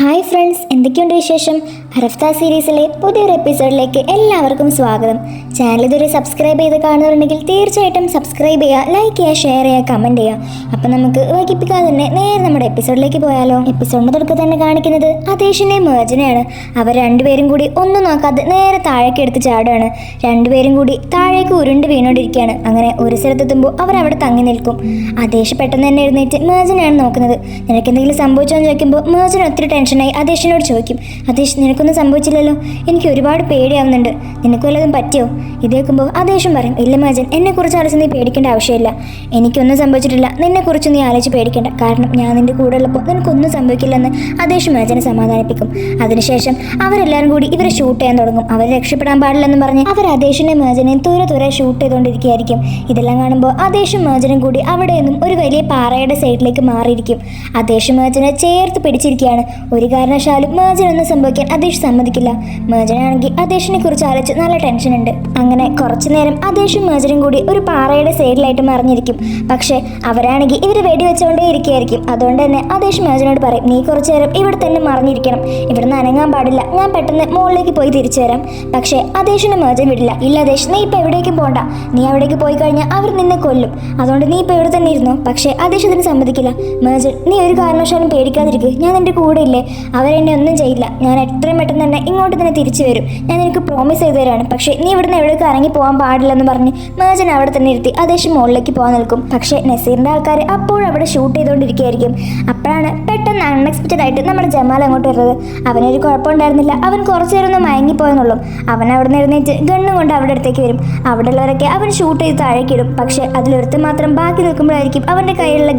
Hi friends, എന്തൊക്കെയുണ്ട് വിശേഷം? ഹരഫ്ത സീരീസിലെ പുതിയൊരു എപ്പിസോഡിലേക്ക് എല്ലാവർക്കും സ്വാഗതം. ചാനൽ ഇതുവരെ സബ്സ്ക്രൈബ് ചെയ്ത് കാണുന്നുണ്ടെങ്കിൽ തീർച്ചയായിട്ടും സബ്സ്ക്രൈബ് ചെയ്യുക, ലൈക്ക് ചെയ്യുക, ഷെയർ ചെയ്യുക, കമൻറ്റ് ചെയ്യുക. അപ്പം നമുക്ക് വൈകിപ്പിക്കാതെ തന്നെ നേരെ നമ്മുടെ എപ്പിസോഡിലേക്ക് പോയാലോ. എപ്പിസോഡിൻ്റെ തുടക്കം തന്നെ കാണിക്കുന്നത് അതേഷിനെയും മേർജിനെയാണ്. അവർ രണ്ടുപേരും കൂടി ഒന്നും നോക്കാതെ നേരെ താഴേക്ക് എടുത്ത് ചാടുകയാണ്. രണ്ടുപേരും കൂടി താഴേക്ക് ഉരുണ്ട് വീണോണ്ടിരിക്കുകയാണ്. അങ്ങനെ ഒരു സ്ഥലത്തെത്തുമ്പോൾ അവർ അവിടെ തങ്ങി നിൽക്കും. അതേഷ് പെട്ടെന്ന് തന്നെ എഴുന്നേറ്റ് മേർജിനെയാണ് നോക്കുന്നത്. നിനക്ക് എന്തെങ്കിലും സംഭവിച്ചോ എന്ന് ചോദിക്കുമ്പോൾ മേർജിന് ഒത്തിരി ടെൻഷനായി അതേഷിനോട് ചോദിക്കും, അതേഷ് നിനക്കൊന്നും സംഭവിച്ചില്ലല്ലോ, എനിക്ക് ഒരുപാട് പേടിയാവുന്നുണ്ട്, നിനക്ക് വല്ലതും പറ്റിയോ? ഇത് കേൾക്കുമ്പോൾ അതേഷും പറയും, ഇല്ല മേർജൻ, എന്നെക്കുറിച്ച് ആലോചിച്ച് നീ പേടിക്കേണ്ട ആവശ്യമില്ല, എനിക്കൊന്നും സംഭവിച്ചിട്ടില്ല, നിന്നെക്കുറിച്ച് നീ ആലോചിച്ച് പേടിക്കേണ്ട, കാരണം ഞാൻ നിന്റെ കൂടെ ഉള്ളപ്പോൾ നിനക്കൊന്നും സംഭവിക്കില്ലെന്ന് അതേഷ് മേർജനെ സമാധാനിപ്പിക്കും. അതിനുശേഷം അവരെല്ലാവരും കൂടി ഇവരെ ഷൂട്ട് ചെയ്യാൻ തുടങ്ങും. അവർ രക്ഷപ്പെടാൻ പാടില്ലെന്ന് പറഞ്ഞ് അവർ അതേഷിനെ മേർജനെയും തുര ഷൂട്ട് ചെയ്തുകൊണ്ടിരിക്കുകയായിരിക്കും. ഇതെല്ലാം കാണുമ്പോൾ അതേഷും മേർജനും കൂടി അവിടെ നിന്നും ഒരു വലിയ പാറയുടെ സൈഡിലേക്ക് മാറിയിരിക്കും. അതേഷ് മേർജനെ ചേർത്ത് പിടിച്ചിരിക്കുകയാണ്. ഒരു കാരണവശാലും മേർജനൊന്നും സംഭവിക്കാൻ അതേഷ് സമ്മതിക്കില്ല. മേർജനാണെങ്കിൽ അതേഷിനെ കുറിച്ച് ആലോചിച്ച് നല്ല ടെൻഷൻ ഉണ്ട്. അങ്ങനെ കുറച്ചു നേരം അതേഷും മേർജനും കൂടി ഒരു പാറയുടെ സൈഡിലായിട്ട് മറിഞ്ഞിരിക്കും. പക്ഷേ അവരാണെങ്കിൽ ഇവര് വെടിവെച്ചുകൊണ്ടേ ഇരിക്കുകയായിരിക്കും. അതുകൊണ്ട് തന്നെ അതേഷ് മേർജനോട് പറയും, നീ കുറച്ചു നേരം ഇവിടെ തന്നെ മറിഞ്ഞിരിക്കണം, ഇവിടുന്ന് അനങ്ങാൻ പാടില്ല, ഞാൻ പെട്ടെന്ന് മുകളിലേക്ക് പോയി തിരിച്ചു വരാം. പക്ഷേ അതേഷിനെ മേർജൻ വിടില്ല. ഇല്ല അതേഷ്, നീ ഇപ്പം എവിടേക്കും പോകണ്ട, നീ അവിടേക്ക് പോയി കഴിഞ്ഞാൽ അവർ നിന്നെ കൊല്ലും, അതുകൊണ്ട് നീ ഇപ്പം ഇവിടെ തന്നെ ഇരുന്നു. പക്ഷേ അതേഷ് അതിന് സമ്മതിക്കില്ല. മേർജൻ, നീ ഒരു കാരണവശാലും പേടിക്കാതിരിക്കുക, ഞാൻ നിന്റെ കൂടെ ഇല്ലേ, അവരെന്നെ ഒന്നും ചെയ്യില്ല, ഞാൻ എത്രയും പെട്ടെന്ന് തന്നെ ഇങ്ങോട്ട് തന്നെ തിരിച്ചു വരും, ഞാൻ നിനക്ക് പ്രോമിസ് ചെയ്തു തരാണ്. പക്ഷേ നീ ഇവിടുന്ന് എവിടേക്ക് ഇറങ്ങി പോകാൻ പാടില്ലെന്ന് പറഞ്ഞ് മേർജൻ അവിടെ തന്നെ ഇരുത്തി അതേഷ് മുകളിലേക്ക് പോകാൻ നിൽക്കും. പക്ഷേ നസീറിൻ്റെ ആൾക്കാർ അപ്പോഴും അവിടെ ഷൂട്ട് ചെയ്തുകൊണ്ടിരിക്കുകയായിരിക്കും. അപ്പോഴാണ് പെട്ടെന്ന് അൺഎക്സ്പെക്റ്റഡ് ആയിട്ട് നമ്മുടെ ജമാൽ അങ്ങോട്ട് വരുന്നത്. അവനൊരു കുഴപ്പമുണ്ടായിരുന്നില്ല, അവൻ കുറച്ചു നേരം ഒന്ന് മയങ്ങിപ്പോയെന്നുള്ളൂ. അവൻ അവിടെ നിന്ന് എഴുന്നേറ്റ് ഗണ്ണും കൊണ്ട് അവിടെ അടുത്തേക്ക് വരും. അവിടെ ഉള്ളവരൊക്കെ അവൻ ഷൂട്ട് ചെയ്ത് താഴേക്കിടും. പക്ഷേ അതിലൊരുത്ത് മാത്രം ബാക്കി നിൽക്കുമ്പോഴായിരിക്കും അവൻ്റെ കയ്യിലുള്ള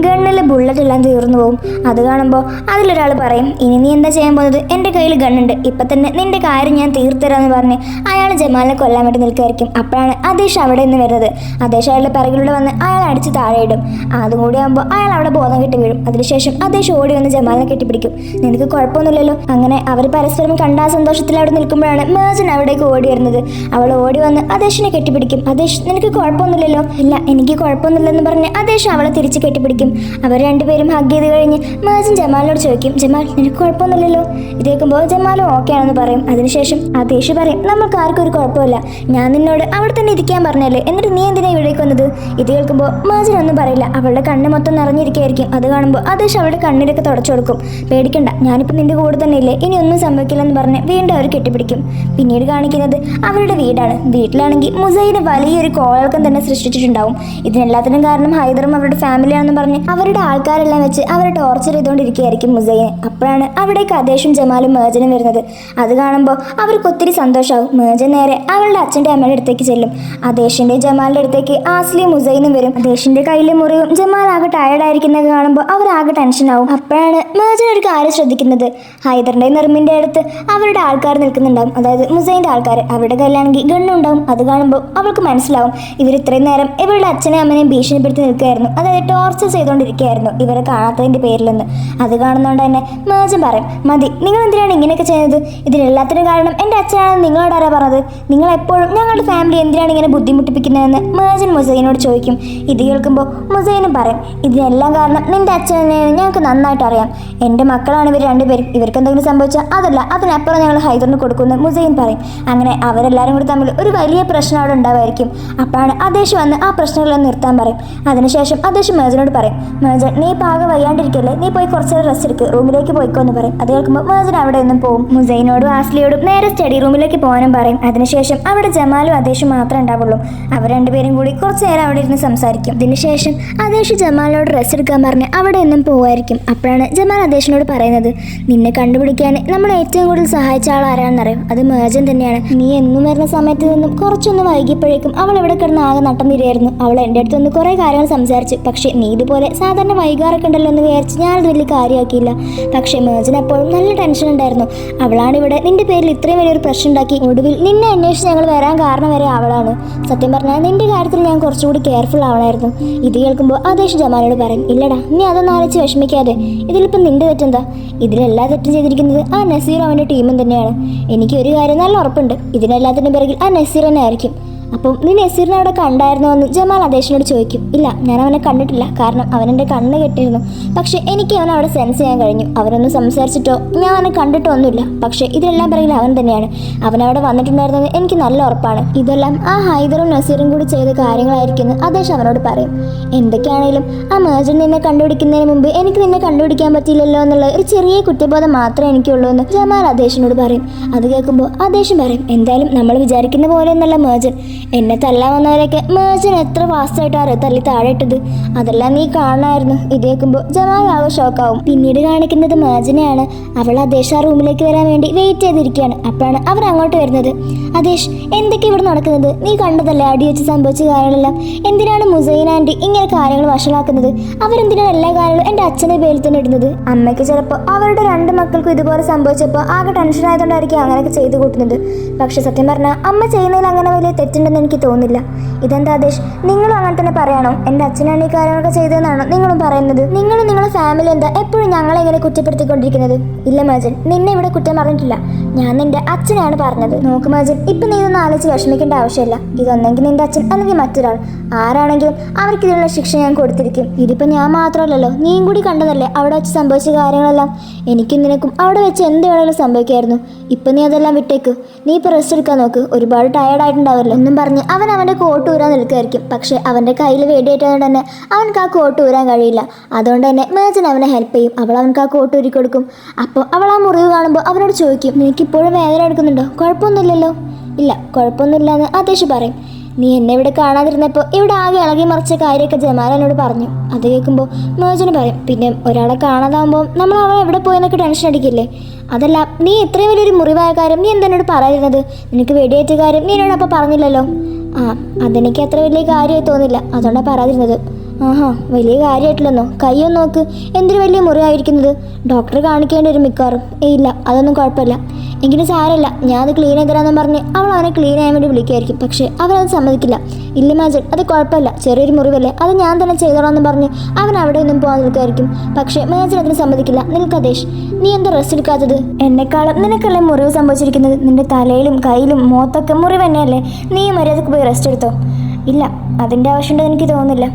ഗണ്ണിൽ ബുള്ളറ്റ് എല്ലാം തീർന്നു പോകും. അത് കാണുമ്പോൾ അതിലൊരാൾ പറയും, ഇനി നീ എന്താ ചെയ്യാൻ പോകുന്നത്, എൻ്റെ കയ്യിൽ ഗണ്ണുണ്ട്, ഇപ്പം തന്നെ നിന്റെ കാര്യം ഞാൻ തീർത്തരാന്ന് പറഞ്ഞ് അയാൾ ജമാലിനെ കൊല്ലാൻ വേണ്ടി നിൽക്കുകയായിരിക്കും. അപ്പോഴാണ് അതേഷ് അവിടെ നിന്ന് വരുന്നത്. അതേഷ് അയാളുടെ പിറകിലൂടെ വന്ന് അയാൾ അടിച്ച് താഴെയിടും. അതും കൂടി ആകുമ്പോൾ അയാൾ അവിടെ ബോധം കെട്ടി വീഴും. അതിനുശേഷം അതേഷ് ഓടി വന്ന് ജമാലിനെ കെട്ടിപ്പിടിക്കും. നിനക്ക് കുഴപ്പമൊന്നുമില്ലല്ലോ. അങ്ങനെ അവർ പരസ്പരം കണ്ട സന്തോഷത്തിൽ അവിടെ നിൽക്കുമ്പോഴാണ് മേർജൻ അവിടേക്ക് ഓടി വരുന്നത്. അവൾ ഓടി വന്ന് അതേഷിനെ കെട്ടിപ്പിടിക്കും. അതേഷ്, നിനക്ക് കുഴപ്പമൊന്നുമില്ലല്ലോ? ഇല്ല, എനിക്ക് കുഴപ്പമൊന്നുമില്ലെന്ന് പറഞ്ഞ് അതേഷ് അവളെ തിരിച്ച് കെട്ടിപ്പിടിക്കും. അവർ രണ്ടുപേരും ഹഗ് ചെയ്ത് കഴിഞ്ഞ് മേർജൻ ജമാലിനോട് ചോദിക്കും, ജമാൽ നിനക്ക് കുഴപ്പമൊന്നുമില്ലല്ലോ? ഇത് കേൾക്കുമ്പോൾ ജമാലും ഓക്കെ ആണെന്ന് പറയും. അതിനുശേഷം അതേഷ് പറയും, നമുക്ക് ആർക്കും ഒരു കുഴപ്പമില്ല, ഞാൻ നിന്നോട് അവിടെ തന്നെ ഇരിക്കാൻ പറഞ്ഞല്ലേ, എന്നിട്ട് നീ എന്തിനാ ഇവിടേക്ക് വന്നത്? ഇത് കേൾക്കുമ്പോൾ മേർജൻ ഒന്നും പറയില്ല. അവളുടെ കണ്ണ് മൊത്തം നിറഞ്ഞിരിക്കുകയായിരിക്കും. അത് കാണുമ്പോൾ അതേഷ് അവളുടെ കണ്ണിലൊക്കെ തുടച്ചു കൊടുക്കും. പേടിക്കണ്ട, ഞാനിപ്പോൾ നിന്റെ കൂടെ തന്നെ ഇല്ലേ, ഇനി ഒന്നും സംഭവിക്കില്ലെന്ന് പറഞ്ഞ് വീണ്ടും അവർ കെട്ടിപ്പിടിക്കും. പിന്നീട് കാണിക്കുന്നത് അവരുടെ വീടാണ്. വീട്ടിലാണെങ്കിൽ മുസൈന് വലിയൊരു കോളക്കം തന്നെ സൃഷ്ടിച്ചിട്ടുണ്ടാവും. ഇതിനെല്ലാത്തിനും കാരണം ഹൈദറും അവരുടെ ഫാമിലിയാണെന്ന് പറഞ്ഞ് അവരുടെ ആൾക്കാരെല്ലാം വെച്ച് അവരെ ടോർച്ചർ ചെയ്തുകൊണ്ടിരിക്കുകയായിരിക്കും മുസൈനെ. അപ്പോഴാണ് അവിടേക്ക് അതേഷും ജമാലും മേർജനും വരുന്നത്. അത് കാണുമ്പോൾ അവർക്ക് ഒത്തിരി സന്തോഷമാവും. മേർജൻ നേരെ അവളുടെ അച്ഛൻ്റെ അമ്മയുടെ അടുത്തേക്ക് ചെല്ലും. അതേഷിൻ്റെ ജമാലിൻ്റെ അടുത്തേക്ക് ആസ്ലിയും മുസൈനും വരും. അതേഷിൻ്റെ കയ്യിലെ മുറിവും ജമാൽ ആകെ ടയർഡായിരിക്കുന്നത് കാണുമ്പോൾ അവരാകെ ടെൻഷനാവും. അപ്പോഴാണ് മേർജൻ ഒരു കാര്യം ശ്രദ്ധിക്കുന്നത്. ഹൈദറിൻ്റെ നെർമിൻ്റെ അടുത്ത് അവരുടെ ആൾക്കാർ നിൽക്കുന്നുണ്ടാവും, അതായത് മുസൈൻ്റെ ആൾക്കാർ. അവരുടെ കയ്യിലാണെങ്കിൽ ഗണ്ണുണ്ടാവും. അത് കാണുമ്പോൾ അവൾക്ക് മനസ്സിലാവും ഇവർ ഇത്രയും നേരം ഇവരുടെ അച്ഛനെയും അമ്മനെയും ഭീഷണിപ്പെടുത്തി നിൽക്കുകയായിരുന്നു, അതായത് ടോർച്ചർ ചെയ്തുകൊണ്ടിരിക്കുകയായിരുന്നു ഇവരെ കാണാത്തതിൻ്റെ പേരിലെന്ന്. അത് കാണുന്നതുകൊണ്ട് തന്നെ മേർജൻ പറയും, മതി, നിങ്ങൾ എന്തിനാണ് ഇങ്ങനെയൊക്കെ ചെയ്യുന്നത്? ഇതിനെല്ലാത്തിനും കാരണം എൻ്റെ അച്ഛനാണെന്ന് നിങ്ങളോട് ആരാ പറഞ്ഞത്? നിങ്ങൾ എപ്പോഴും ഞങ്ങളുടെ ഫാമിലി എന്തിനാണ് ഇങ്ങനെ ബുദ്ധിമുട്ടിപ്പിക്കുന്നതെന്ന് മേർജൻ മുസൈനോട് ചോദിക്കും. ഇത് കേൾക്കുമ്പോൾ മുസൈനും പറയും, ഇതിനെല്ലാം കാരണം നിൻ്റെ അച്ഛനെയാണ്, ഞങ്ങൾക്ക് നന്നായിട്ട് അറിയാം, എൻ്റെ മക്കളാണ് ഇവർ രണ്ടുപേരും, ഇവർക്ക് എന്തെങ്കിലും സംഭവിച്ചാൽ അതല്ല അതിനപ്പുറം ഞങ്ങൾ ഹൈദറിന് കൊടുക്കുമെന്ന് മുസൈൻ പറയും. അങ്ങനെ അവരെല്ലാവരും കൂടി തമ്മിൽ ഒരു വലിയ പ്രശ്നം അവിടെ ഉണ്ടാവുമായിരിക്കും. അപ്പോഴാണ് അതേഷ് വന്ന് ആ പ്രശ്നങ്ങളെല്ലാം നിർത്താൻ പറയും. അതിനുശേഷം അതേഷ് മേർജനോട് പറയും, മേർജൻ നീ പാകം വയ്യാണ്ടിരിക്കല്ലേ, നീ പോയി കുറച്ച് റെസ്റ്റ് എടുക്കുക, റൂമിലേക്ക് പോയിക്കോ എന്ന് പറയും. അത് കേൾക്കുമ്പോൾ മേർജൻ അവിടെ നിന്നും പോകും. മുസൈനോടും ആസ്ലിയോടും നേരെ സ്റ്റഡി റൂമിലേക്ക് പോകാനും പറയും. അതിനുശേഷം അവിടെ ജമാലും അതേഷും മാത്രമേ ഉണ്ടാവുള്ളൂ. അവർ രണ്ടുപേരും കൂടി കുറച്ച് നേരം അവിടെ ഇരുന്ന് സംസാരിക്കും. ഇതിനുശേഷം അതേഷ് ജമാലിനോട് റെസ്റ്റ് എടുക്കാൻ പറഞ്ഞ് അവിടെ നിന്നും പോവായിരിക്കും. അപ്പോഴാണ് ജമാൽ അതേഷിനോട് പറയുന്നത്, നിന്നെ കണ്ടുപിടിക്കാൻ നമ്മൾ ഏറ്റവും കൂടുതൽ സഹായിച്ച ആൾ ആരാണെന്നറിയാം, അത് മേർജൻ തന്നെയാണ്. നീ എന്നും വരുന്ന സമയത്ത് നിന്നും കുറച്ചൊന്ന് വൈകിയപ്പോഴേക്കും അവൾ ഇവിടെ കിടന്ന് ആകെ നട്ടം തിരിയായിരുന്നു. അവൾ എൻ്റെ അടുത്ത് നിന്ന് കുറേ കാര്യങ്ങൾ സംസാരിച്ചു. പക്ഷേ നീ ഇതുപോലെ സാധാരണ വൈകാറൊക്കെ ഉണ്ടല്ലോ എന്ന് വിചാരിച്ച് ഞാനത് വലിയ കാര്യമാക്കിയില്ല. പക്ഷേ മേർജൻ എപ്പോഴും നല്ല ടെൻഷൻ ഉണ്ടായിരുന്നു. അവളാണ് ഇവിടെ നിന്റെ പേരിൽ ഇത്രയും വലിയൊരു പ്രശ്നം ഉണ്ടാക്കി ഒടുവിൽ നിന്നെ അന്വേഷിച്ച് ഞങ്ങൾ വരാൻ കാരണം വരെ അവളാണ്. സത്യം പറഞ്ഞാൽ നിന്റെ കാര്യത്തിൽ ഞാൻ കുറച്ചുകൂടി കെയർഫുൾ ആവണമായിരുന്നു. ഇത് കേൾക്കുമ്പോൾ അതേഷ് ജമാലിനോട് പറയും, ഇല്ലടാ, നീ അതൊന്നും ആലോചിച്ച് വിഷമിക്കാതെ, ഇതിലിപ്പം നിന്റെ തെറ്റെന്താ? ഇതിലെല്ലാ തെറ്റും ചെയ്തിരിക്കുന്നത് ആ നസീറും അവൻ്റെ ടീമും തന്നെയാണ്. എനിക്ക് ഒരു കാര്യം നല്ല ഉറപ്പുണ്ട്, ഇതിനെല്ലാത്തിനും പിറകിൽ ആ നസീർ തന്നെ ആയിരിക്കും. അപ്പം നീ നസീറിനെ അവിടെ കണ്ടായിരുന്നോ എന്ന് ജമാൽ ആദേശിനോട് ചോദിക്കും. ഇല്ല, ഞാൻ അവനെ കണ്ടിട്ടില്ല, കാരണം അവനെൻ്റെ കണ്ണ് കെട്ടിയിരുന്നു. പക്ഷേ എനിക്ക് അവനെ അവിടെ സെൻസ് ചെയ്യാൻ കഴിഞ്ഞു. അവനൊന്നും സംസാരിച്ചിട്ടോ ഞാൻ അവനെ കണ്ടിട്ടോ ഒന്നുമില്ല. പക്ഷേ ഇതെല്ലാം പിറകിൽ അവൻ തന്നെയാണ്. അവനവിടെ വന്നിട്ടുണ്ടായിരുന്നത് എനിക്ക് നല്ല ഉറപ്പാണ്. ഇതെല്ലാം ആ ഹൈദറും നസീറും കൂടി ചെയ്ത കാര്യങ്ങളായിരിക്കുമെന്ന് ആദേശ് അവനോട് പറയും. എന്തൊക്കെയാണെങ്കിലും ആ മേജർ നിന്നെ കണ്ടുപിടിക്കുന്നതിന് മുമ്പ് എനിക്ക് നിന്നെ കണ്ടുപിടിക്കാൻ പറ്റിയില്ലല്ലോ എന്നുള്ള ഒരു ചെറിയ കുറ്റബോധം മാത്രമേ എനിക്കുള്ളൂ എന്ന് ജമാൽ ആദേശിനോട് പറയും. അത് കേൾക്കുമ്പോൾ ആദേശം പറയും, എന്തായാലും നമ്മൾ വിചാരിക്കുന്ന പോലെ ഒന്നല്ല മേജർ. എന്നെ തല്ലാൻ വന്നവരൊക്കെ മേജർ എത്ര ഫാസ്റ്റായിട്ടാണ് തല്ലി താഴെ ഇട്ടത്. അതെല്ലാം നീ കാണാമായിരുന്നു. ഇത് കേൾക്കുമ്പോൾ ജമാൽ ആകെ ഷോക്കാവും. പിന്നീട് കാണിക്കുന്നത് മേജനെയാണ്. അവൾ ആദേശ് ആ റൂമിലേക്ക് വരാൻ വേണ്ടി വെയിറ്റ് ചെയ്തിരിക്കുകയാണ്. അപ്പോഴാണ് അവർ അങ്ങോട്ട് വരുന്നത്. ആദേശ്, എന്തൊക്കെ ഇവിടെ നടക്കുന്നത്? നീ കണ്ടതല്ലേ അടി വെച്ച് സംഭവിച്ച കാര്യങ്ങളെല്ലാം? എന്തിനാണ് മുസൈന ആൻറ്റി ഇങ്ങനെ കാര്യങ്ങൾ വഷളാക്കുന്നത്? അവരെന്തിനാണ് എല്ലാ കാര്യങ്ങളും എൻ്റെ അച്ഛൻ്റെ പേരിൽ തന്നെ ഇടുന്നത്? അമ്മയ്ക്ക് ചിലപ്പോൾ അവരുടെ 2 മക്കൾക്കും ഇതുപോലെ സംഭവിച്ചപ്പോൾ ആകെ ടെൻഷൻ ആയതുകൊണ്ടായിരിക്കും അങ്ങനെയൊക്കെ ചെയ്തു കൂട്ടുന്നത്. പക്ഷെ സത്യം പറഞ്ഞാൽ അമ്മ ചെയ്യുന്നതിൽ അങ്ങനെ വലിയ തെറ്റുണ്ടെന്ന് എനിക്ക് തോന്നുന്നില്ല. ഇതെന്താ ആദേശ്, നിങ്ങളും അങ്ങനെ തന്നെ പറയാണോ? എൻ്റെ അച്ഛനാണ് ഈ കാര്യങ്ങളൊക്കെ ചെയ്തതെന്നാണോ നിങ്ങളും പറയുന്നത്? നിങ്ങളും നിങ്ങളുടെ ഫാമിലി എന്താ എപ്പോഴും ഞങ്ങളെ ഇങ്ങനെ കുറ്റപ്പെടുത്തിക്കൊണ്ടിരിക്കുന്നത്? ഇല്ല മാജൻ, നിന്നെ ഇവിടെ കുറ്റം പറഞ്ഞിട്ടില്ല. ഞാൻ നിന്റെ അച്ഛനാണ് പറഞ്ഞത്. നോക്ക് മാജൻ, ഇപ്പം നീ ഇതൊന്നും ആലോചിച്ച് വിഷമിക്കേണ്ട ആവശ്യമില്ല. ഇതൊന്നെങ്കിൽ നിന്റെ അച്ഛൻ അല്ലെങ്കിൽ മറ്റൊരാൾ ആരാണെങ്കിലും അവർക്ക് ഇതിനുള്ള ശിക്ഷ ഞാൻ കൊടുത്തിരിക്കും. ഇതിപ്പോൾ ഞാൻ മാത്രമല്ലല്ലോ, നീയും കൂടി കണ്ടതല്ലേ അവിടെ വെച്ച് സംഭവിച്ച കാര്യങ്ങളെല്ലാം. എനിക്കും നിനക്കും അവിടെ വെച്ച് എന്ത് വേണമെങ്കിലും സംഭവിക്കായിരുന്നു. ഇപ്പം നീ അതെല്ലാം വിട്ടേക്ക്. നീ ഇപ്പോൾ റെസ്റ്റ് എടുക്കാൻ നോക്ക്. ഒരുപാട് ടയർഡായിട്ടുണ്ടാവില്ല എന്നും പറഞ്ഞ് അവൻ അവൻ്റെ കോട്ട് ഊരാൻ നിൽക്കുമായിരിക്കും. പക്ഷേ അവൻ്റെ കയ്യിൽ വെടിയേറ്റതുകൊണ്ട് തന്നെ അവൻക്ക് ആ കോട്ട് ഊരാൻ കഴിയില്ല. അതുകൊണ്ട് തന്നെ മേജൻ അവനെ ഹെൽപ്പ് ചെയ്യും. അവൾ അവൻക്ക് ആ കോട്ട് ഊരി കൊടുക്കും. അപ്പോൾ അവൾ ആ മുറിവ് കാണുമ്പോൾ അവനോട് ചോദിക്കും, നിനക്കിപ്പോഴും വേദന എടുക്കുന്നുണ്ടോ? കുഴപ്പമൊന്നുമില്ലല്ലോ. ഇല്ല, കുഴപ്പമൊന്നുമില്ല എന്ന് ആദേശ് പറയും. നീ എന്നെ ഇവിടെ കാണാതിരുന്നപ്പോൾ ഇവിടെ ആകെ ഇളകി മറിച്ച കാര്യമൊക്കെ ജമാൽ എന്നോട് പറഞ്ഞു. അത് കേൾക്കുമ്പോൾ മേജന് പറയും, പിന്നെ ഒരാളെ കാണാതാകുമ്പോൾ നമ്മൾ അവൻ എവിടെ പോയെന്നൊക്കെ ടെൻഷൻ അടിക്കില്ലേ? അതല്ല, നീ ഇത്രയും വലിയൊരു മുറിവായ കാര്യം നീ എന്തെന്നോട് പറയാതിരുന്നത്? നിനക്ക് വെടിയേറ്റ കാര്യം നീ എന്നോട് അപ്പോൾ പറഞ്ഞില്ലല്ലോ. അതെനിക്ക് അത്ര വലിയ കാര്യമായി തോന്നില്ല, അതുകൊണ്ടാണ് പറയാതിരുന്നത്. ആഹാ, വലിയ കാര്യമായിട്ടില്ലെന്നോ? കയ്യൊന്ന് നോക്ക്, എന്തൊരു വലിയ മുറിവായിരിക്കുന്നത്. ഡോക്ടറെ കാണിക്കേണ്ടി വരും മിക്കവാറും. ഇല്ല, അതൊന്നും കുഴപ്പമില്ല. എങ്കിലും സാരമില്ല, ഞാൻ അത് ക്ലീൻ ആക്കി തരാമെന്ന് പറഞ്ഞ് അവൾ അവനെ ക്ലീൻ ചെയ്യാൻ വേണ്ടി വിളിക്കുമായിരിക്കും. പക്ഷേ അവനത് സമ്മതിക്കില്ല. ഇല്ല മാജൻ, അത് കുഴപ്പമില്ല, ചെറിയൊരു മുറിവല്ലേ, അത് ഞാൻ തന്നെ ചെയ്തോളാമെന്ന് പറഞ്ഞ് അവൻ അവിടെ നിന്നും പോകാൻ നിൽക്കുമായിരിക്കും. പക്ഷേ മാജൻ അതിന് സമ്മതിക്കില്ല. നിൽക്കദേശ്, നീ എന്താ റെസ്റ്റ് എടുക്കാത്തത്? എന്നെക്കാളും നിനക്കല്ലേ മുറിവ് സംഭവിച്ചിരിക്കുന്നത്. നിന്റെ തലയിലും കയ്യിലും മുഖത്തൊക്കെ മുറിവ് തന്നെയല്ലേ. നീ മര്യാദക്ക് പോയി റെസ്റ്റ് എടുത്തോ. ഇല്ല, അതിൻ്റെ ആവശ്യമുണ്ടെന്ന് എനിക്ക് തോന്നുന്നില്ല.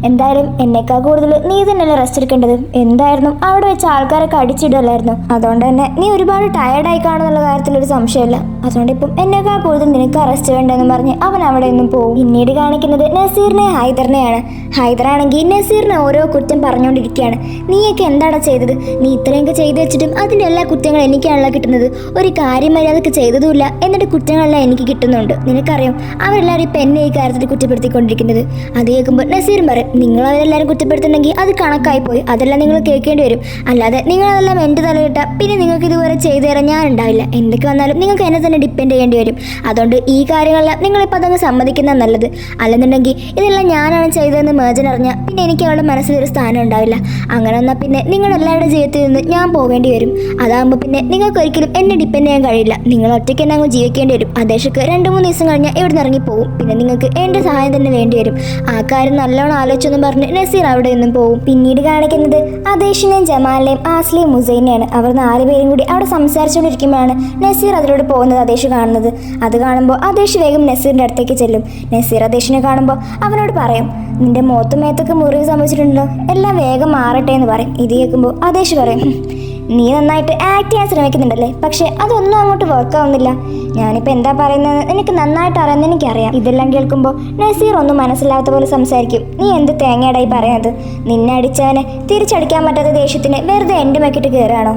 എന്തായാലും എന്നേക്കാൾ കൂടുതൽ നീ തന്നെയല്ലേ റെസ്റ്റ് എടുക്കേണ്ടത്. എന്തായിരുന്നു അവിടെ വെച്ച് ആൾക്കാരൊക്കെ അടിച്ചിടല്ലായിരുന്നു. അതുകൊണ്ട് തന്നെ നീ ഒരുപാട് ടയർഡായി കാണുന്നുള്ള കാര്യത്തിലൊരു സംശയമില്ല. അതുകൊണ്ട് ഇപ്പം എന്നേക്കാൾ കൂടുതൽ നിനക്ക് അറസ്റ്റ് വേണ്ടെന്ന് പറഞ്ഞ് അവൻ അവിടെ നിന്നും പോകും. പിന്നീട് കാണിക്കുന്നത് നസീറിനെ ഹൈദറിനെയാണ്. ഹൈദറാണെങ്കിൽ നസീറിനെ ഓരോ കുറ്റം പറഞ്ഞുകൊണ്ടിരിക്കുകയാണ്. നീയൊക്കെ എന്താണ് ചെയ്തത്? നീ ഇത്രയൊക്കെ ചെയ്തു വെച്ചിട്ടും അതിൻ്റെ എല്ലാ കുറ്റങ്ങളും എനിക്കാണല്ലോ കിട്ടുന്നത്. ഒരു കാര്യം മര്യാദക്ക് ചെയ്തതുമില്ല, എന്നിട്ട് കുറ്റങ്ങളെല്ലാം എനിക്ക് കിട്ടുന്നുണ്ട്. നിനക്കറിയാം അവരെല്ലാവരും ഇപ്പം എന്നെ ഈ കാര്യത്തിൽ കുറ്റപ്പെടുത്തിക്കൊണ്ടിരിക്കുന്നത്. അത് കേൾക്കുമ്പോൾ നസീറും പറയും, നിങ്ങൾ അവരെല്ലാവരും കുറ്റപ്പെടുത്തുന്നെങ്കിൽ അത് കണക്കായി പോയി. അതെല്ലാം നിങ്ങൾ കേൾക്കേണ്ടി വരും. അല്ലാതെ നിങ്ങളതെല്ലാം എൻ്റെ തലയിട്ടാൽ പിന്നെ നിങ്ങൾക്ക് ഇതുവരെ ചെയ്തു തരാൻ ഞാൻ ഉണ്ടാവില്ല. എന്തൊക്കെ വന്നാലും നിങ്ങൾക്ക് എന്നെ തന്നെ ഡിപ്പെൻഡ് ചെയ്യേണ്ടി വരും. അതുകൊണ്ട് ഈ കാര്യങ്ങളെല്ലാം നിങ്ങളിപ്പോൾ അതങ്ങ് സമ്മതിക്കുന്ന നല്ലത്. അല്ലെന്നുണ്ടെങ്കിൽ ഇതെല്ലാം ഞാനാണ് ചെയ്തതെന്ന് മേജൻ അറിഞ്ഞാൽ പിന്നെ എനിക്ക് അവളുടെ മനസ്സിലൊരു സ്ഥാനം ഉണ്ടാവില്ല. അങ്ങനെ വന്നാൽ പിന്നെ നിങ്ങളെല്ലാവരുടെ ജീവിതത്തിൽ നിന്ന് ഞാൻ പോകേണ്ടി വരും. അതാകുമ്പോൾ പിന്നെ നിങ്ങൾക്ക് ഒരിക്കലും എന്നെ ഡിപ്പെൻഡ് ചെയ്യാൻ കഴിയില്ല. നിങ്ങൾ ഒറ്റയ്ക്ക് തന്നെ അങ്ങ് ജീവിക്കേണ്ടി വരും. ആദേശക്ക് 2-3 ദിവസം കഴിഞ്ഞാൽ ഇവിടെ നിന്ന് ഇറങ്ങിപ്പോകും. പിന്നെ നിങ്ങൾക്ക് എൻ്റെ സഹായം തന്നെ വേണ്ടി വരും. ആ കാര്യം നല്ലോണം ആലോചിച്ചെന്ന് പറഞ്ഞ് നസീർ അവിടെ നിന്നും പോകും. പിന്നീട് കാണിക്കുന്നത് ആദേശിനെയും ജമാലിനെയും ആസ്ലിയും മുസൈനെയാണ്. അവർ 4 പേരും കൂടി അവിടെ സംസാരിച്ചുകൊണ്ടിരിക്കുമ്പോഴാണ് നസീർ അതിലൂടെ പോകുന്നത് ആദേശ് കാണുന്നത്. അത് കാണുമ്പോൾ ആദേശ് വേഗം നസീറിൻ്റെ അടുത്തേക്ക് ചെല്ലും. നസീർ ആദേശിനെ കാണുമ്പോൾ അവനോട് പറയും, നിന്റെ മുഖത്തും മേത്തൊക്കെ മുറിവ് സംഭവിച്ചിട്ടുണ്ടല്ലോ, എല്ലാം വേഗം മാറട്ടെ എന്ന് പറയും. ഇത് കേൾക്കുമ്പോൾ ആദേശ് പറയും, നീ നന്നായിട്ട് ആക്ട് ചെയ്യാൻ ശ്രമിക്കുന്നുണ്ടല്ലേ, പക്ഷെ അതൊന്നും അങ്ങോട്ട് വർക്കാവുന്നില്ല. ഞാനിപ്പോൾ എന്താ പറയുന്നത് എനിക്ക് നന്നായിട്ട് അറിയാമെന്ന് എനിക്കറിയാം. ഇതെല്ലാം കേൾക്കുമ്പോൾ നസീർ ഒന്നും മനസ്സിലാത്ത പോലെ സംസാരിക്കും. നീ എന്ത് തേങ്ങയാടായി പറയുന്നത്? നിന്നെ അടിച്ചവനെ തിരിച്ചടിക്കാൻ പറ്റാത്ത ദേഷ്യത്തിന് വെറുതെ എൻ്റെ മെക്കിട്ട് കയറുകയാണോ?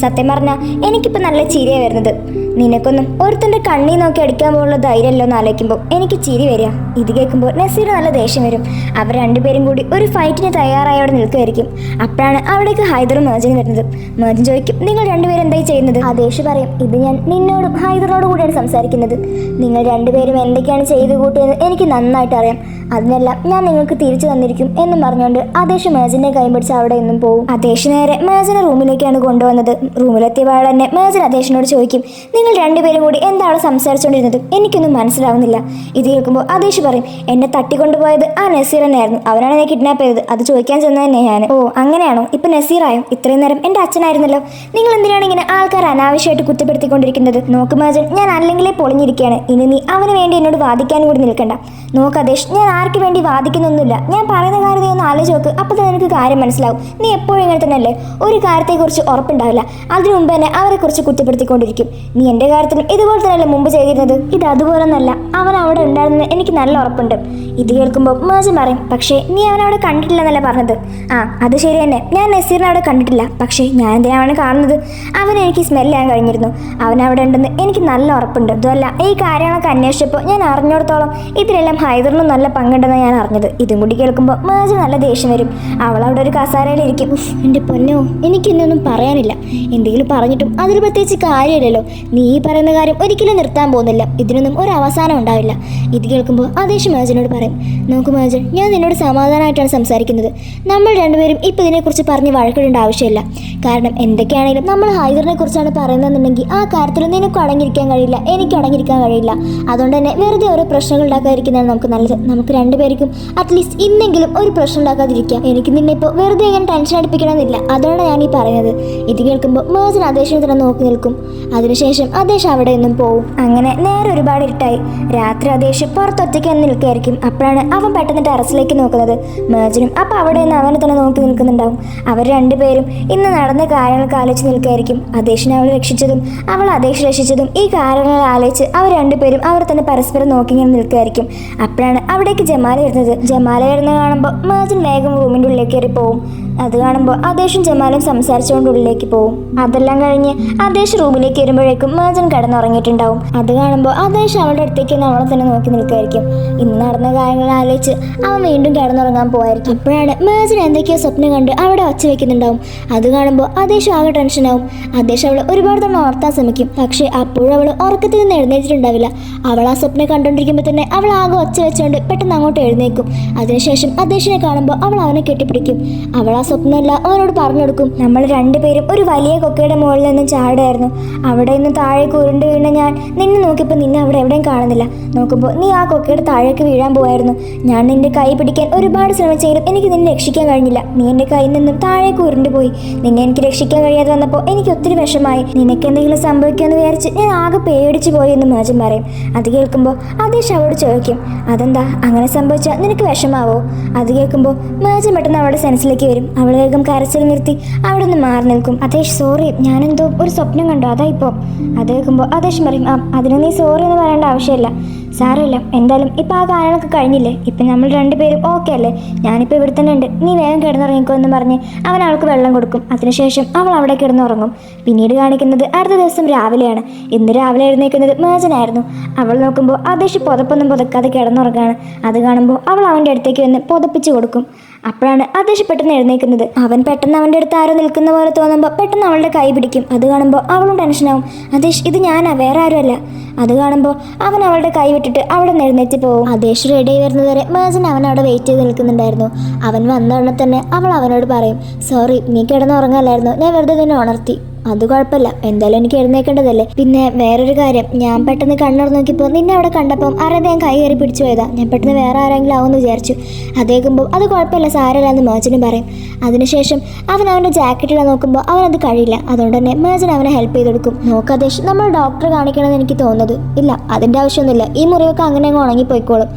സത്യം പറഞ്ഞാൽ എനിക്കിപ്പോൾ നല്ല ചിരിയാണ് വരുന്നത്. നിനക്കൊന്നും ഒരുത്തൻ്റെ കണ്ണി നോക്കി അടിക്കാൻ പോകുന്ന ധൈര്യമല്ലോ എന്ന് ആലോചിക്കുമ്പോൾ എനിക്ക് ചിരി വരിക. ഇത് കേൾക്കുമ്പോൾ നസീർ നല്ല ദേഷ്യം വരും. അവർ 2 പേരും കൂടി ഒരു ഫൈറ്റിന് തയ്യാറായി അവിടെ നിൽക്കുമായിരിക്കും. അപ്പോഴാണ് അവിടേക്ക് ഹൈദറും മേജനും വരുന്നത്. മേജൻ ചോദിക്കും, നിങ്ങൾ 2 പേരും എന്തായി ചെയ്യുന്നത്? ആദേശ് പറയും, ഇത് ഞാൻ നിന്നോടും ഹൈദറിനോടും കൂടിയാണ് സംസാരിക്കുന്നത്. നിങ്ങൾ 2 പേരും എന്തൊക്കെയാണ് ചെയ്തു കൂട്ടിയെന്ന് എനിക്ക് നന്നായിട്ട് അറിയാം. അതിനെല്ലാം ഞാൻ നിങ്ങൾക്ക് തിരിച്ചു തന്നിരിക്കും എന്നും പറഞ്ഞുകൊണ്ട് ആദേശ് മേജനെ കൈപിടിച്ച് അവിടെ നിന്നും പോകും. ആദേശ് നേരെ മേജനെ റൂമിലേക്കാണ് കൊണ്ടുവന്നത്. റൂമിലെത്തിയ പാടെ തന്നെ മേജൻ ആദേശിനോട് ചോദിക്കും, നിങ്ങൾ രണ്ടുപേരും കൂടി എന്താണ് സംസാരിച്ചുകൊണ്ടിരുന്നത്? എനിക്കൊന്നും മനസ്സിലാവുന്നില്ല. ഇത് കേൾക്കുമ്പോൾ ആദേശ് പറയും, എന്നെ തട്ടിക്കൊണ്ടുപോയത് ആ നസീർ തന്നെയായിരുന്നു. അവനാണ് എന്നെ കിഡ്നാപ്പ് ചെയ്തത്. അത് ചോദിക്കാൻ ചെന്നത് തന്നെ ഞാൻ. ഓ അങ്ങനെയാണോ? ഇപ്പൊ നസീറായോ? ഇത്രയും നേരം എന്റെ അച്ഛനായിരുന്നല്ലോ. നിങ്ങൾ എന്തിനാണ് ഇങ്ങനെ ആൾക്കാർ അനാവശ്യമായിട്ട് കുറ്റപ്പെടുത്തിക്കൊണ്ടിരിക്കുന്നത്? നോക്ക് മാജൻ, ഞാൻ അല്ലെങ്കിലേ പൊളിഞ്ഞിരിക്കുകയാണ്. ഇനി നീ അവന് വേണ്ടി എന്നോട് വാദിക്കാൻ കൂടി നിൽക്കണ്ട. നോക്ക് ആദേശ്, ഞാൻ ആർക്ക് വേണ്ടി വാദിക്കുന്നൊന്നുമില്ല. ഞാൻ പറയുന്ന കാര്യം നീ ഒന്ന് ആലോചിച്ച് നോക്ക്. അപ്പോൾ തന്നെ എനിക്ക് കാര്യം മനസ്സിലാവും. നീ എപ്പോഴും ഇങ്ങനെ തന്നെയല്ലേ? ഒരു കാര്യത്തെക്കുറിച്ച് ഉറപ്പുണ്ടാവില്ല, അതിനു മുമ്പ് തന്നെ അവരെക്കുറിച്ച് കുറ്റപ്പെടുത്തിക്കൊണ്ടിരിക്കും. നീ എൻ്റെ കാര്യത്തിലും ഇതുപോലെ തന്നെയല്ലേ മുമ്പ് ചെയ്തിരുന്നത്? ഇത് അതുപോലൊന്നല്ല. അവൻ അവിടെ ഉണ്ടായിരുന്നത് എനിക്ക് നല്ല ഉറപ്പുണ്ട്. ഇത് കേൾക്കുമ്പോൾ മാജൻ പറയും, പക്ഷേ നീ അവനവിടെ കണ്ടിട്ടില്ലെന്നല്ലേ പറഞ്ഞത്? ആ അത് ശരി തന്നെ, ഞാൻ നസീറിനെ അവിടെ കണ്ടിട്ടില്ല. പക്ഷേ ഞാൻ എന്തിനാണ് അവനെ കാണുന്നത്? അവനെ എനിക്ക് സ്മെൽ ചെയ്യാൻ കഴിഞ്ഞിരുന്നു. അവൻ അവിടെ ഉണ്ടെന്ന് എനിക്ക് നല്ല ഉറപ്പുണ്ട്. അതുമല്ല, ഈ കാര്യങ്ങളൊക്കെ അന്വേഷിച്ചപ്പോൾ ഞാൻ അറിഞ്ഞിടത്തോളം ഇതിലെല്ലാം ഹൈദറിനും നല്ല പങ്കുണ്ടെന്ന് ഞാൻ അറിഞ്ഞത്. ഇതും കൂടി കേൾക്കുമ്പോൾ മാജൻ നല്ല ദേഷ്യം വരും. അവൾ അവിടെ ഒരു കസാരയിലിരിക്കും. എൻ്റെ പൊന്നോ, എനിക്കിന്നൊന്നും പറയാനില്ല. എന്തെങ്കിലും പറഞ്ഞിട്ടും അതിൽ പ്രത്യേകിച്ച് കാര്യമില്ലല്ലോ. നീ ഈ പറയുന്ന കാര്യം ഒരിക്കലും നിർത്താൻ പോകുന്നില്ല. ഇതിനൊന്നും ഒരു അവസാനം ഉണ്ടാവില്ല. ഇത് കേൾക്കുമ്പോൾ ആദേശ് മാജനോട് പറയും, നോക്കൂ മാജൻ, ഞാൻ നിന്നോട് സമാധാനമായിട്ടാണ് സംസാരിക്കുന്നത്. നമ്മൾ രണ്ടുപേരും ഇപ്പം ഇതിനെക്കുറിച്ച് പറഞ്ഞ് വഴക്കിടേണ്ട ആവശ്യമില്ല. കാരണം എന്തൊക്കെയാണെങ്കിലും നമ്മൾ ഹൈദറിനെ കുറിച്ചാണ് പറയുന്നതെന്നുണ്ടെങ്കിൽ ആ കാര്യത്തിൽ നിനക്ക് അടങ്ങിയിരിക്കാൻ കഴിയില്ല, എനിക്ക് അടങ്ങിയിരിക്കാൻ കഴിയില്ല. അതുകൊണ്ട് തന്നെ വെറുതെ ഓരോ പ്രശ്നങ്ങൾ ഉണ്ടാക്കാതിരിക്കുന്നതാണ് നമുക്ക് നല്ലത്. നമുക്ക് രണ്ടുപേർക്കും അറ്റ്ലീസ്റ്റ് ഇന്നെങ്കിലും ഒരു പ്രശ്നം ഉണ്ടാക്കാതിരിക്കാം. എനിക്ക് നിന്നെ ഇപ്പോൾ വെറുതെ ഇങ്ങനെ ടെൻഷൻ അടിപ്പിക്കണമെന്നില്ല. അതുകൊണ്ടാണ് ഞാൻ ഈ പറയുന്നത്. ഇത് കേൾക്കുമ്പോൾ മാജൻ ആദേശിനെ തന്നെ നോക്കി നിൽക്കും. അതിനുശേഷം ആദേശ് അവിടെ നിന്നും പോവും. അങ്ങനെ നേരെ ഒരുപാട് ഇരുട്ടായി. രാത്രി ആദേശ് പുറത്തൊറ്റയ്ക്ക് വന്ന് നിൽക്കുകയായിരിക്കും. അപ്പോഴാണ് അവൻ പെട്ടെന്ന് ടെറസിലേക്ക് നോക്കുന്നത്. മാജനും അപ്പം അവിടെ നിന്ന് അവനെ തന്നെ നോക്കി നിൽക്കുന്നുണ്ടാവും. അവർ രണ്ടുപേരും ഇന്ന് നടന്ന കാര്യങ്ങൾക്ക് ആലോചിച്ച് നിൽക്കുകയായിരിക്കും. ആദേശിനെ അവൾ രക്ഷിച്ചതും അവൾ ആദേശ് രക്ഷിച്ചതും ഈ കാര്യങ്ങൾ ആലോചിച്ച് അവർ രണ്ടുപേരും അവർ തന്നെ പരസ്പരം നോക്കി ഇങ്ങനെ നിൽക്കുകയായിരിക്കും. അപ്പോഴാണ് അവിടേക്ക് ജമാല വരുന്നത്. ജമാല വരുന്നത് കാണുമ്പോൾ മാജൻ വേഗം റൂമിൻ്റെ ഉള്ളിലേക്ക് കയറി പോവും. അത് കാണുമ്പോൾ ആദേശും ജമാലും സംസാരിച്ചുകൊണ്ട് ഉള്ളിലേക്ക് പോവും. അതെല്ലാം കഴിഞ്ഞ് ആദേശ് റൂമിലേക്ക് വരുമ്പോഴേക്കും മാജൻ കിടന്നുറങ്ങിയിട്ടുണ്ടാവും. അത് കാണുമ്പോൾ ആദേശ് അവളുടെ അടുത്തേക്ക് അവളെ തന്നെ നോക്കി നിൽക്കുകയായിരിക്കും. ഇന്ന് നടന്ന കാര്യങ്ങൾ ആലോചിച്ച് അവൻ വീണ്ടും കിടന്നുറങ്ങാൻ പോവായിരിക്കും. അപ്പോഴാണ് മാജൻ എന്തൊക്കെയോ സ്വപ്നം കണ്ട് അവിടെ വച്ച് വെക്കുന്നുണ്ടാവും. അത് കാണുമ്പോൾ ആദേശ് ആകെ ടെൻഷനാവും. ആദേശ് അവളെ ഒരുപാട് തവണ ഓർത്താൻ ശ്രമിക്കും. പക്ഷേ അപ്പോഴും അവൾ ഉറക്കത്തിൽ നിന്ന് എഴുന്നേറ്റിട്ടുണ്ടാവില്ല. അവൾ ആ സ്വപ്നം കണ്ടുകൊണ്ടിരിക്കുമ്പോൾ തന്നെ അവൾ ആകെ ഒച്ച വെച്ചുകൊണ്ട് പെട്ടെന്ന് അങ്ങോട്ട് എഴുന്നേക്കും. അതിനുശേഷം ആദേശിനെ കാണുമ്പോൾ അവൾ അവനെ കെട്ടിപ്പിടിക്കും. അവൾ ആ സ്വപ്നമല്ല അവനോട് പറഞ്ഞു കൊടുക്കും, നമ്മൾ രണ്ടുപേരും ഒരു വലിയ കൊക്കയുടെ മുകളിൽ നിന്നും ചാടുകയായിരുന്നു. അവിടെ നിന്ന് താഴേക്ക് ഉരുണ്ട് വീണ ഞാൻ നിന്നെ നോക്കിയപ്പോൾ നിന്നെ അവിടെ എവിടെയും കാണുന്നില്ല. നോക്കുമ്പോൾ നീ ആ കൊക്കയുടെ താഴേക്ക് വീഴാൻ പോയായിരുന്നു. ഞാൻ നിന്റെ കൈ പിടിക്കാൻ ഒരുപാട് ശ്രമിച്ചെങ്കിലും എനിക്ക് നിന്നെ രക്ഷിക്കാൻ കഴിഞ്ഞില്ല. നീ എൻ്റെ കയ്യിൽ നിന്നും താഴേക്ക് ഉരുണ്ട് പോയി. നിന്നെ എനിക്ക് രക്ഷിക്കാൻ കഴിയാതെ വന്നപ്പോൾ എനിക്ക് ഒത്തിരി വിഷമായി. നിനക്ക് എന്തെങ്കിലും സംഭവിക്കുമെന്ന് വിചാരിച്ച് ഞാൻ ആകെ പേടിച്ചു പോയി എന്ന് മാജൻ പറയും. അത് കേൾക്കുമ്പോൾ ആദേശ് അവളോട് ചോദിക്കും, അതെന്താ അങ്ങനെ സംഭവിച്ചാൽ നിനക്ക് വിഷമാവോ? അത് കേൾക്കുമ്പോൾ മാജൻ പെട്ടെന്ന് അവളുടെ സെൻസിലേക്ക് വരും. അവൾ വേഗം കരച്ചിൽ നിർത്തി അവിടെ നിന്ന് മാറി നിൽക്കും. ആദേശ് സോറി, ഞാനെന്തോ ഒരു സ്വപ്നം കണ്ടു, അതാ ഇപ്പോൾ. അത് കേൾക്കുമ്പോൾ ആദേശ് പറയും, അതിന് നീ സോറി എന്ന് പറയേണ്ട ആവശ്യമില്ല. സാരമില്ല, എന്തായാലും ഇപ്പം ആ കാര്യങ്ങളൊക്കെ കഴിഞ്ഞില്ലേ? ഇപ്പം നമ്മൾ രണ്ടുപേരും ഓക്കെ അല്ലേ? ഞാനിപ്പോൾ ഇവിടെ തന്നെ ഉണ്ട്, നീ വേഗം കിടന്നുറങ്ങിക്കോ എന്ന് പറഞ്ഞ് അവൻ അവൾക്ക് വെള്ളം കൊടുക്കും. അതിനുശേഷം അവൾ അവിടെ കിടന്നുറങ്ങും. പിന്നീട് കാണിക്കുന്നത് അടുത്ത ദിവസം രാവിലെയാണ്. ഇന്ന് രാവിലെ എഴുന്നേൽക്കുന്നത് മാജനായിരുന്നു. അവൾ നോക്കുമ്പോൾ ആദേശ് പുതപ്പൊന്നും പുതക്കാതെ കിടന്നുറങ്ങാണ്. അത് കാണുമ്പോൾ അവൾ അവൻ്റെ അടുത്തേക്ക് വന്ന് പുതപ്പിച്ച് കൊടുക്കും. അപ്പോഴാണ് ആദേശ് പെട്ടെന്ന് എഴുന്നേൽക്കുന്നത്. അവൻ പെട്ടെന്ന് അവൻ്റെ അടുത്ത് ആരോ നിൽക്കുന്ന പോലെ തോന്നുമ്പോൾ പെട്ടെന്ന് അവളുടെ കൈ പിടിക്കും. അത് കാണുമ്പോൾ അവളും ടെൻഷനാവും. ആദേശ്, ഇത് ഞാനാ, വേറെ ആരുമല്ല. അത് കാണുമ്പോൾ അവൻ അവളുടെ കൈ വിട്ടിട്ട് അവിടെ നിന്ന് എഴുന്നേറ്റ് പോകും. ആദേശ് റെഡി വരുന്നതുവരെ മാജൻ അവൻ അവിടെ വെയിറ്റ് ചെയ്ത് നിൽക്കുന്നുണ്ടായിരുന്നു. അവൻ വന്ന ഉടനെ തന്നെ അവൾ അവനോട് പറയും, സോറി, നീ കിടന്നുറങ്ങല്ലായിരുന്നു, ഞാൻ വെറുതെ നിന്നെ ഉണർത്തി. അത് കുഴപ്പമില്ല, എന്തായാലും എനിക്ക് എഴുന്നേക്കേണ്ടതല്ലേ. പിന്നെ വേറൊരു കാര്യം, ഞാൻ പെട്ടെന്ന് കണ്ണുറന്ന് നോക്കിയപ്പോൾ നിന്നെ അവിടെ കണ്ടപ്പം അറിയാതെ ഞാൻ കൈ കയറി പിടിച്ചു പോയതാ. ഞാൻ പെട്ടെന്ന് വേറെ ആരെങ്കിലും ആവുമെന്ന് വിചാരിച്ചു. അതേക്കുമ്പോൾ അത് കുഴപ്പമില്ല, സാരമില്ല എന്ന് മാജനും പറയും. അതിനുശേഷം അവൻ അവൻ്റെ ജാക്കറ്റ് ഇടാൻ നോക്കുമ്പോൾ അവനത് കഴിയില്ല. അതുകൊണ്ട് തന്നെ മാജൻ അവനെ ഹെൽപ്പ് ചെയ്ത് കൊടുക്കും. നോക്കാദേശ്, നമ്മൾ ഡോക്ടറെ കാണിക്കണമെന്ന് എനിക്ക് തോന്നുന്നത്. ഇല്ല, അതിൻ്റെ ആവശ്യമൊന്നുമില്ല, ഈ മുറിവൊക്കെ അങ്ങനെ അങ്ങ് ഉണങ്ങിപ്പോയിക്കോളും.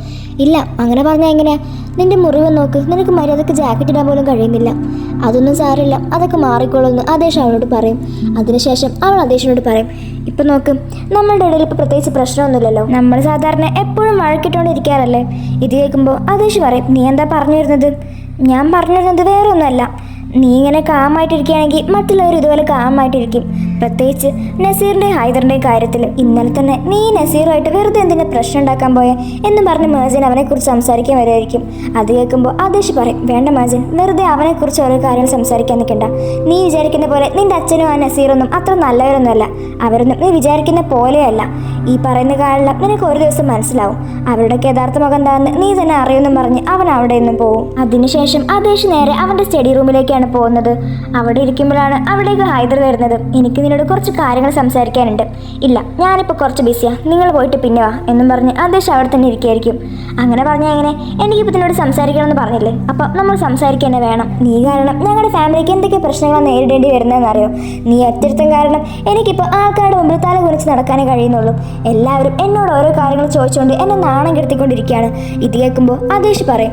ഇല്ല, അങ്ങനെ പറഞ്ഞാൽ എങ്ങനെയാ? നിന്റെ മുറിവ് നോക്ക്, നിനക്ക് മര്യാദക്ക് ജാക്കറ്റ് ഇടാൻ പോലും കഴിയുന്നില്ല. അതൊന്നും സാരമില്ല, അതൊക്കെ മാറിക്കോളുമെന്ന് ആദേശ് അവളോട് പറയും. അതിനുശേഷം അവൾ ആദേശിനോട് പറയും, ഇപ്പം നോക്ക്, നമ്മളുടെ ഇടയിൽ ഇപ്പോൾ പ്രത്യേകിച്ച് പ്രശ്നമൊന്നുമില്ലല്ലോ. നമ്മൾ സാധാരണ എപ്പോഴും വഴക്കിട്ടുകൊണ്ടിരിക്കാറല്ലേ? ഇത് കേൾക്കുമ്പോൾ ആദേശ് പറയും, നീ എന്താ പറഞ്ഞു വരുന്നത്? ഞാൻ പറഞ്ഞു വരുന്നത് വേറെ ഒന്നുമല്ല. നീ ഇങ്ങനെ കാമായിട്ടിരിക്കുകയാണെങ്കിൽ മറ്റുള്ളവർ ഇതുപോലെ കാമായിട്ടിരിക്കും. പ്രത്യേകിച്ച് നസീറിൻ്റെ ഹൈദറിൻ്റെ കാര്യത്തിൽ. ഇന്നലെ തന്നെ നീ നസീറുമായിട്ട് വെറുതെ എന്തിനാ പ്രശ്നം ഉണ്ടാക്കാൻ പോയ എന്ന് പറഞ്ഞ് മാജൻ അവനെക്കുറിച്ച് സംസാരിക്കാൻ വരുമായിരിക്കും. അത് കേൾക്കുമ്പോൾ ആദേശ് പറയും, വേണ്ട മാജൻ, വെറുതെ അവനെക്കുറിച്ച് ഓരോ കാര്യങ്ങൾ സംസാരിക്കാൻ നിൽക്കണ്ട. നീ വിചാരിക്കുന്ന പോലെ നിൻ്റെ അച്ഛനും ആ നസീറൊന്നും അത്ര നല്ലവരൊന്നുമല്ല. അവരൊന്നും നീ വിചാരിക്കുന്ന പോലെയല്ല. ഈ പറയുന്ന കാര്യം നിനക്ക് ഒരു ദിവസം മനസ്സിലാവും. അവരുടെയൊക്കെ യഥാർത്ഥ മുഖം എന്താണെന്ന് നീ തന്നെ അറിയുമെന്നും പറഞ്ഞ് അവൻ അവിടെ നിന്നും പോവും. അതിനുശേഷം ആദേശ് നേരെ അവൻ്റെ സ്റ്റഡി റൂമിലേക്കാണ് തന്നെയാണ് പോകുന്നത്. അവിടെ ഇരിക്കുമ്പോഴാണ് അവിടേക്ക് ഹൈദർ വരുന്നത്. എനിക്ക് നിന്നോട് കുറച്ച് കാര്യങ്ങൾ സംസാരിക്കാനുണ്ട്. ഇല്ല, ഞാനിപ്പോൾ കുറച്ച് ബിസിയാണ്, നിങ്ങൾ പോയിട്ട് പിന്നെ വാ എന്നും പറഞ്ഞ് ആദേശ് അവിടെ തന്നെ ഇരിക്കുകയായിരിക്കും. അങ്ങനെ പറഞ്ഞാൽ എങ്ങനെ, എനിക്കിപ്പോൾ ഇതിനോട് സംസാരിക്കണമെന്ന് പറഞ്ഞില്ലേ, അപ്പോൾ നമ്മൾ സംസാരിക്കുക തന്നെ വേണം. നീ കാരണം ഞങ്ങളുടെ ഫാമിലിക്ക് എന്തൊക്കെ പ്രശ്നങ്ങളാണ് നേരിടേണ്ടി വരുന്നതെന്ന് അറിയോ? നീ ഒറ്റരുത്തം കാരണം എനിക്കിപ്പോൾ ആൾക്കാരുടെ മുമ്പിൽ തല കുറിച്ച് നടക്കാനേ കഴിയുന്നുള്ളൂ. എല്ലാവരും എന്നോട് ഓരോ കാര്യങ്ങൾ ചോദിച്ചുകൊണ്ട് എന്നെ നാണം കെടുത്തിക്കൊണ്ടിരിക്കുകയാണ്. ഇത് കേൾക്കുമ്പോൾ ആദേശ് പറയും,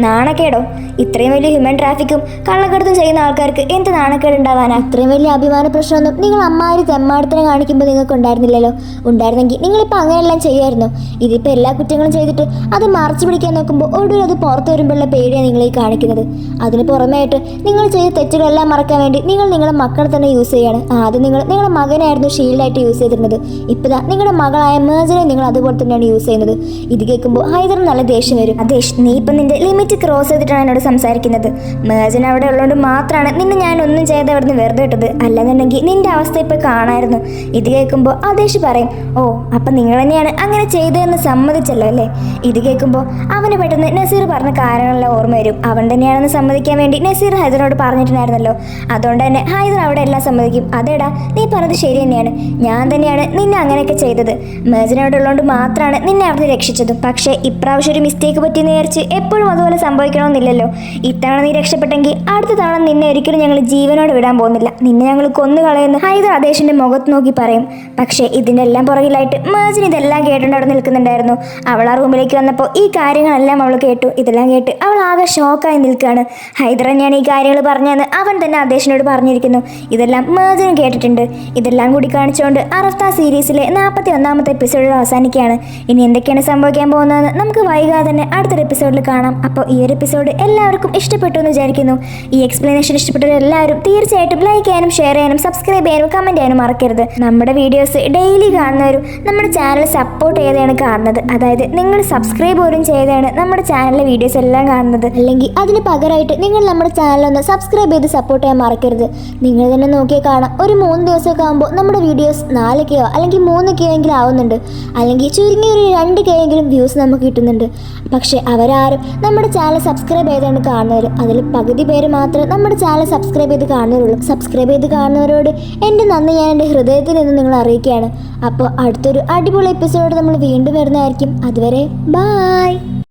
നാണക്കേടോ? ഇത്രയും വലിയ ഹ്യൂമൻ ട്രാഫിക്കും കള്ളക്കടത്തും ചെയ്യുന്ന ആൾക്കാർക്ക് എന്ത് നാണക്കേട് ഉണ്ടാവാനാ? അത്രയും വലിയ അഭിമാന പ്രശ്നമൊന്നും നിങ്ങൾ അമ്മാരി തെമ്മാടത്തിനെ കാണിക്കുമ്പോൾ നിങ്ങൾക്ക് ഉണ്ടായിരുന്നില്ലല്ലോ. ഉണ്ടായിരുന്നെങ്കിൽ നിങ്ങളിപ്പോൾ അങ്ങനെയെല്ലാം ചെയ്യുമായിരുന്നു. ഇതിപ്പോൾ എല്ലാ കുറ്റങ്ങളും ചെയ്തിട്ട് അത് മറച്ചു പിടിക്കാൻ നോക്കുമ്പോൾ ഒടുവിൽ അത് പുറത്തു വരുമ്പോഴുള്ള പേടിയാണ് നിങ്ങളീ കാണിക്കുന്നത്. അതിന് പുറമെയായിട്ട് നിങ്ങൾ ചെയ്ത തെറ്റുകളെല്ലാം മറക്കാൻ വേണ്ടി നിങ്ങൾ നിങ്ങളുടെ മക്കളെ തന്നെ യൂസ് ചെയ്യാണ്. ആദ്യം നിങ്ങളുടെ മകനായിരുന്നു ഷീൽഡായിട്ട് യൂസ് ചെയ്തിരുന്നത്. ഇപ്പോഴാ നിങ്ങളുടെ മകളായ മേജറെ നിങ്ങൾ അതുപോലെ തന്നെയാണ് യൂസ് ചെയ്യുന്നത്. ഇത് കേൾക്കുമ്പോൾ ഹൈദർ നല്ല ദേഷ്യം വരും. അദേശ്, നീ ഇപ്പം നിന്റെ ലിമിറ്റ് ക്രോസ് ചെയ്തിട്ടാണ് എന്നോട് സംസാരിക്കുന്നത്. മേജൻ അവിടെ ഉള്ളതുകൊണ്ട് മാത്രമാണ് നിന്നെ ഞാൻ ഒന്നും ചെയ്ത് അവിടെ നിന്ന് വെറുതെ ഇട്ടത്. അല്ലെന്നുണ്ടെങ്കിൽ നിന്റെ അവസ്ഥ ഇപ്പോൾ കാണാമായിരുന്നു. ഇത് കേൾക്കുമ്പോൾ ആദേശ് പറയും, ഓ അപ്പം നിങ്ങൾ തന്നെയാണ് അങ്ങനെ ചെയ്തതെന്ന് സമ്മതിച്ചല്ലോ അല്ലേ? ഇത് കേൾക്കുമ്പോൾ അവന് പെട്ടെന്ന് നസീർ പറഞ്ഞ കാര്യങ്ങളെല്ലാം ഓർമ്മ വരും. അവൻ തന്നെയാണെന്ന് സമ്മതിക്കാൻ വേണ്ടി നസീർ ഹൈദറിനോട് പറഞ്ഞിട്ടുണ്ടായിരുന്നല്ലോ. അതുകൊണ്ട് തന്നെ ഹൈദർ അവിടെ എല്ലാം സമ്മതിക്കും. അതേടാ, നീ പറഞ്ഞത് ശരി തന്നെയാണ്, ഞാൻ തന്നെയാണ് നിന്നെ അങ്ങനെയൊക്കെ ചെയ്തത്. മേജൻ അവിടെ ഉള്ളതുകൊണ്ട് മാത്രമാണ് നിന്നെ അവിടെ രക്ഷിച്ചതും. പക്ഷേ ഇപ്രാവശ്യം ഒരു മിസ്റ്റേക്ക് പറ്റിയെന്ന് വിചാരിച്ച് എപ്പോഴും അതുപോലെ സംഭവിക്കണമെന്നില്ലല്ലോ. ഇത്തവണ നീ രക്ഷപ്പെട്ടെങ്കിൽ അടുത്ത തവണ നിന്നെ ഒരിക്കലും ഞങ്ങൾ ജീവനോട് വിടാൻ പോകുന്നില്ല. നിന്നെ ഞങ്ങൾ കൊന്നു കളയുന്നു ഹൈദർ ആദേശിന്റെ മുഖത്ത് നോക്കി പറയും. പക്ഷേ ഇതിൻ്റെ എല്ലാം പുറകിലായിട്ട് മേജൻ ഇതെല്ലാം കേട്ടുകൊണ്ട് അവിടെ നിൽക്കുന്നുണ്ടായിരുന്നു. അവൾ ആ റൂമിലേക്ക് വന്നപ്പോൾ ഈ കാര്യങ്ങളെല്ലാം അവൾ കേട്ടു. ഇതെല്ലാം കേട്ട് അവൾ ആകെ ഷോക്കായി നിൽക്കുകയാണ്. ഹൈദർ തന്നെയാണ് ഈ കാര്യങ്ങൾ പറഞ്ഞതെന്ന് അവൻ തന്നെ ആദേശിനോട് പറഞ്ഞിരിക്കുന്നു. ഇതെല്ലാം മേജനും കേട്ടിട്ടുണ്ട്. ഇതെല്ലാം കൂടി കാണിച്ചുകൊണ്ട് അറഫ്ത സീരീസിലെ 41ാമത്തെ എപ്പിസോഡിൽ അവസാനിക്കുകയാണ്. ഇനി എന്തൊക്കെയാണ് സംഭവിക്കാൻ പോകുന്നതെന്ന് നമുക്ക് വൈകാതെ തന്നെ അടുത്തൊരു എപ്പിസോഡിൽ കാണാം. അപ്പോൾ ഈ ഒരു എപ്പിസോഡ് എല്ലാവർക്കും ഇഷ്ടപ്പെട്ടു എന്ന് വിചാരിക്കുന്നു. ഈ എക്സ്പ്ലനേഷൻ ഇഷ്ടപ്പെട്ടവരെല്ലാവരും തീർച്ചയായിട്ടും ലൈക്ക് ചെയ്യാനും ഷെയർ ചെയ്യാനും സബ്സ്ക്രൈബ് ചെയ്യാനും കമൻറ്റ് ചെയ്യാനും മറക്കരുത്. നമ്മുടെ വീഡിയോസ് ഡെയിലി കാണുന്നവരും നമ്മുടെ ചാനൽ സപ്പോർട്ട് ചെയ്താണ് കാണുന്നത്, അതായത് നിങ്ങൾ സബ്സ്ക്രൈബ് പോലും ചെയ്താണ് നമ്മുടെ ചാനലിലെ വീഡിയോസ് എല്ലാം കാണുന്നത്. അല്ലെങ്കിൽ അതിന് പകരമായിട്ട് നിങ്ങൾ നമ്മുടെ ചാനലൊന്ന് സബ്സ്ക്രൈബ് ചെയ്ത് സപ്പോർട്ട് ചെയ്യാൻ മറക്കരുത്. നിങ്ങൾ തന്നെ നോക്കിയാൽ കാണാം, ഒരു 3 ദിവസമൊക്കെ ആകുമ്പോൾ നമ്മുടെ വീഡിയോസ് 4K അല്ലെങ്കിൽ 3K എങ്കിലും ആവുന്നുണ്ട്. അല്ലെങ്കിൽ ചുരുങ്ങിയ ഒരു 2K എങ്കിലും വ്യൂസ് നമുക്ക് കിട്ടുന്നുണ്ട്. പക്ഷേ അവരാരും നമ്മുടെ ചാനൽ സബ്സ്ക്രൈബ് ചെയ്താണ് കാണുന്നവർ. അതിൽ പകുതി പേര് മാത്രമേ നമ്മുടെ ചാനൽ സബ്സ്ക്രൈബ് ചെയ്ത് കാണുന്നവരുള്ളൂ. സബ്സ്ക്രൈബ് ചെയ്ത് കാണുന്നവരോട് എൻ്റെ നന്ദി ഞാൻ എൻ്റെ ഹൃദയത്തിൽ നിന്ന് നിങ്ങൾ അറിയിക്കുകയാണ്. അപ്പോൾ അടുത്തൊരു അടിപൊളി എപ്പിസോഡ് നമ്മൾ വീണ്ടും വരുന്നതായിരിക്കും. അതുവരെ ബായ്.